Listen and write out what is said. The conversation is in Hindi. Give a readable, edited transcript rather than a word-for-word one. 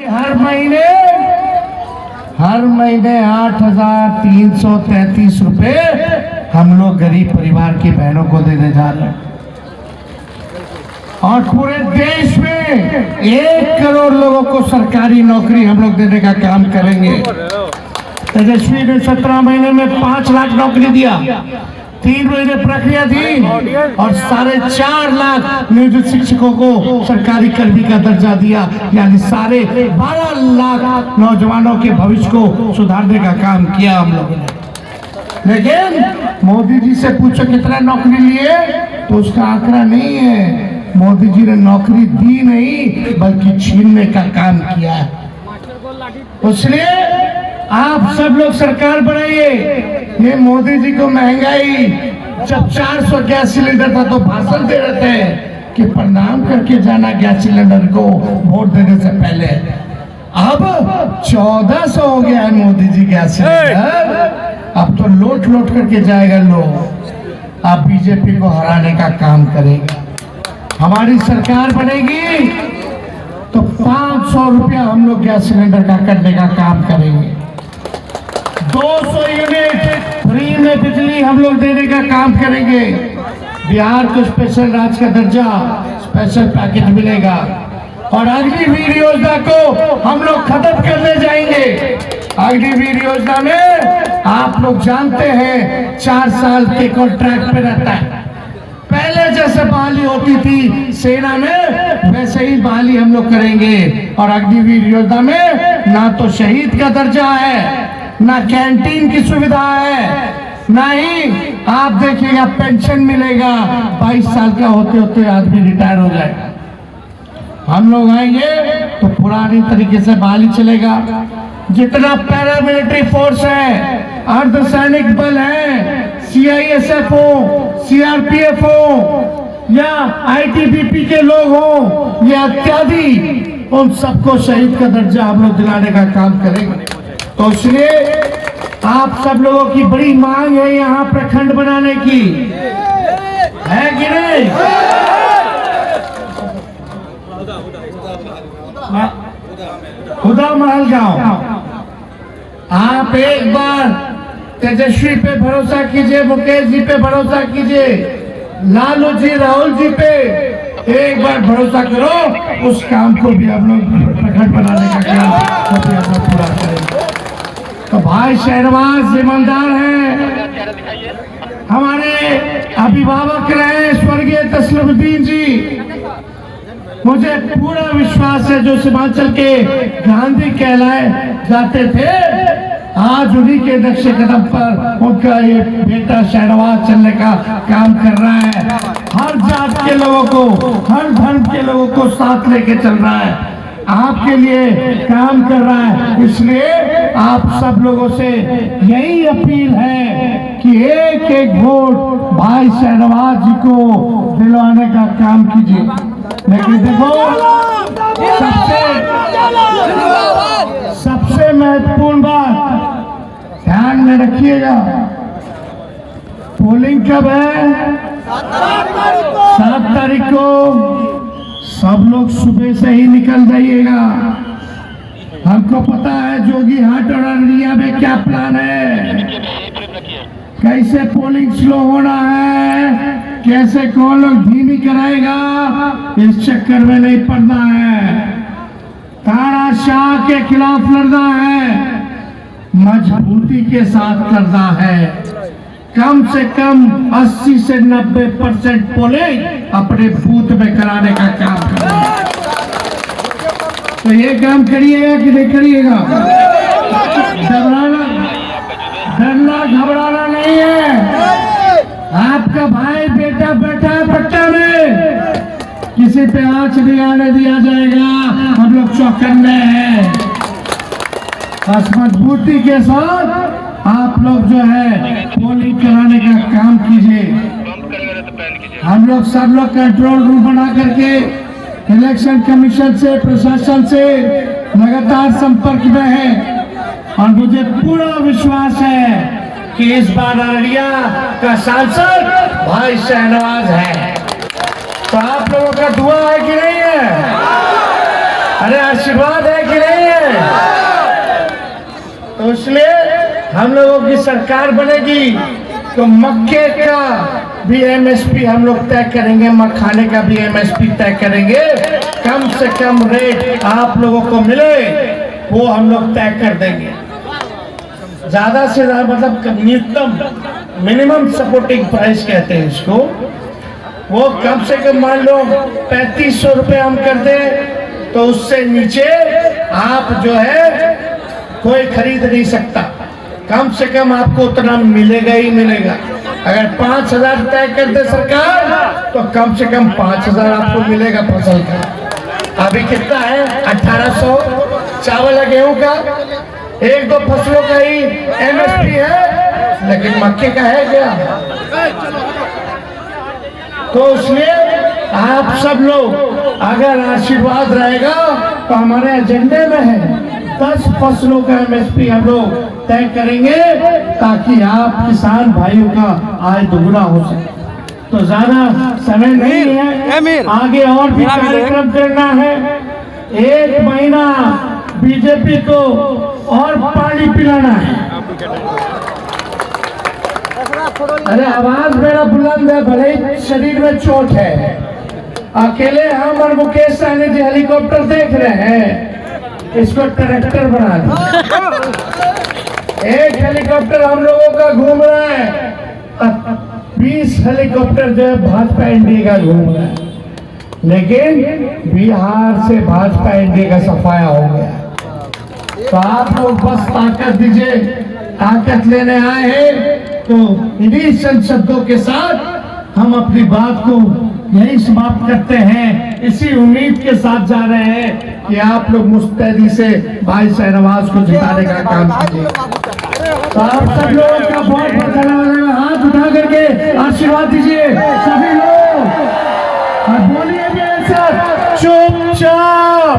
हर महीने 8,333 रुपए हम लोग गरीब परिवार की बहनों को देने जा रहे हैं और पूरे देश में 1 करोड़ लोगों को सरकारी नौकरी हम लोग देने का काम करेंगे। तेजस्वी ने 17 महीने में 5 लाख नौकरी दिया, 3 महीने प्रक्रिया थी और 4.5 लाख नियोजित शिक्षकों को सरकारी कर्मी का दर्जा दिया, यानी 12.5 लाख नौजवानों के भविष्य को सुधारने का काम किया हम लोगों ने। लेकिन मोदी जी से पूछो कितना नौकरी लिए तो उसका आंकड़ा नहीं है। मोदी जी ने नौकरी दी नहीं बल्कि छीनने का काम किया है। इसलिए आप सब लोग सरकार बनाइए। ये मोदी जी को महंगाई, जब 400 गैस सिलेंडर था तो भाषण दे रहे थे कि प्रणाम करके जाना गैस सिलेंडर को वोट देने से पहले। अब 1400 हो गया है मोदी जी गैस सिलेंडर। अब तो लोट लोट करके जाएगा लोग। आप बीजेपी को हराने का काम करेगा। हमारी सरकार बनेगी तो 500 रुपया हम लोग गैस सिलेंडर का करने का काम करेंगे। 200 यूनिट फ्री में बिजली हम लोग देने का काम करेंगे। बिहार को स्पेशल राज्य का दर्जा, स्पेशल पैकेज मिलेगा और अग्निवीर योजना को हम लोग खत्म करने जाएंगे। अग्निवीर योजना में आप लोग जानते हैं 4 साल के कॉन्ट्रैक्ट पे रहता है। पहले जैसे बहाली होती थी सेना में वैसे ही बहाली हम लोग करेंगे। और अग्निवीर योजना में ना तो शहीद का दर्जा है, ना कैंटीन की सुविधा है, ना ही आप देखिएगा पेंशन मिलेगा। 22 साल का होते होते आदमी रिटायर हो जाएगा। हम लोग आएंगे तो पुरानी तरीके से बहाली चलेगा। जितना पैरामिलिट्री फोर्स है, अर्धसैनिक बल है, CISF हो, CRPF हो या ITBP के लोग हो या इत्यादि, उन सबको शहीद का दर्जा हम लोग दिलाने का काम करेंगे। तो इसलिए आप सब लोगों की बड़ी मांग है यहाँ प्रखंड बनाने की, है कि नहीं? खुदा महल गांव। आप एक बार तेजस्वी पे भरोसा कीजिए, मुकेश जी पे भरोसा कीजिए, लालू जी, राहुल जी पे एक बार भरोसा करो। उस काम को भी हम लोग प्रखंड बनाने का काम पूरा करेंगे। तो भाई शहनवाज ईमानदार हैं, हमारे अभिभावक रहे स्वर्गीय तस्लीमुद्दीन जी। मुझे पूरा विश्वास है जो सीमांचल के गांधी कहलाए जाते थे, आज उन्हीं के नक्शे कदम पर उनका ये बेटा शहनवाज चलने का काम कर रहा है। हर जात के लोगों को, हर धर्म के लोगों को साथ लेके चल रहा है, आपके लिए काम कर रहा है। इसलिए आप सब लोगों से यही अपील है कि एक एक वोट भाई शहनवाज जी को दिलवाने का काम कीजिए। लेकिन देखो सबसे महत्वपूर्ण बात ध्यान में रखिएगा, पोलिंग कब है? 7 तारीख को। सब लोग सुबह से ही निकल जाइएगा। हमको पता है जोगी हाट और अररिया में क्या प्लान है, कैसे पोलिंग स्लो होना है, कैसे कौन लोग धीमी कराएगा, इस चक्कर में नहीं पड़ना है। तानाशाह के खिलाफ लड़ना है, मजबूती के साथ लड़ना है। कम से कम 80 से 90% पोलिंग अपने बूथ में कराने का काम करना है। तो ये काम करिएगा कि नहीं करिएगा? डरना घबराना नहीं है। आपका भाई बेटा बैठा है पट्टा में, किसी पे आंच नहीं आने दिया जाएगा। हम लोग चौकन्ने हैं। बस मजबूती के साथ आप लोग जो है पोलिंग कराने का काम कीजिए। हम लोग सब लोग कंट्रोल रूम बना करके इलेक्शन कमीशन से, प्रशासन से लगातार संपर्क में है और मुझे पूरा विश्वास है कि इस बार अररिया का सांसद भाई शहनवाज है। तो आप लोगों का दुआ है कि नहीं है? अरे आशीर्वाद है कि नहीं? हम लोगों की सरकार बनेगी तो मक्के का भी एमएसपी हम लोग तय करेंगे, मखाने का भी एमएसपी तय करेंगे। कम से कम रेट आप लोगों को मिले वो हम लोग तय कर देंगे। ज्यादा से ज्यादा मतलब न्यूनतम मिनिमम सपोर्टिंग प्राइस कहते हैं इसको, वो कम से कम मान लो 3500 रुपये हम कर दें तो उससे नीचे आप जो है कोई खरीद नहीं सकता। कम से कम आपको उतना मिलेगा ही मिलेगा। अगर 5000 तय कर दे सरकार तो कम से कम 5000 आपको मिलेगा फसल का। अभी कितना है 1800 चावल है, गेहूं का, एक दो फसलों का ही एमएसपी है, लेकिन मक्के का है क्या? तो इसलिए आप सब लोग अगर आशीर्वाद रहेगा तो हमारे एजेंडे में है 10 फसलों का एमएसपी हम लोग तय करेंगे ताकि आप किसान भाइयों का आय दुगुना हो सके। तो ज्यादा समय नहीं है, आगे और भी कार्यक्रम करना है। 1 महीना बीजेपी को और पानी पिलाना है। अरे आवाज मेरा बुलंद है, भले ही शरीर में चोट है। अकेले हम और मुकेश सहनी जी हेलीकॉप्टर देख रहे हैं, इसको ट्रैक्टर बना दिया। एक हेलीकॉप्टर हम लोगों का घूम रहा है, 20 हेलीकॉप्टर जो है भाजपा एनडीए का घूम रहा है, लेकिन बिहार से भाजपा एनडीए का सफाया हो गया। तो आप लोग बस ताकत दीजिए, ताकत लेने आए हैं तो इन्हीं शब्दों के साथ हम अपनी बात को यही समाप्त करते हैं। इसी उम्मीद के साथ जा रहे हैं कि आप लोग मुस्तैदी से भाई शहनवाज को जिताने का काम कीजिए। तो आप सब लोगों का बहुत बहुत धन्यवाद। हाथ उठा करके आशीर्वाद दीजिए सभी लोग और बोलिए चुपचाप।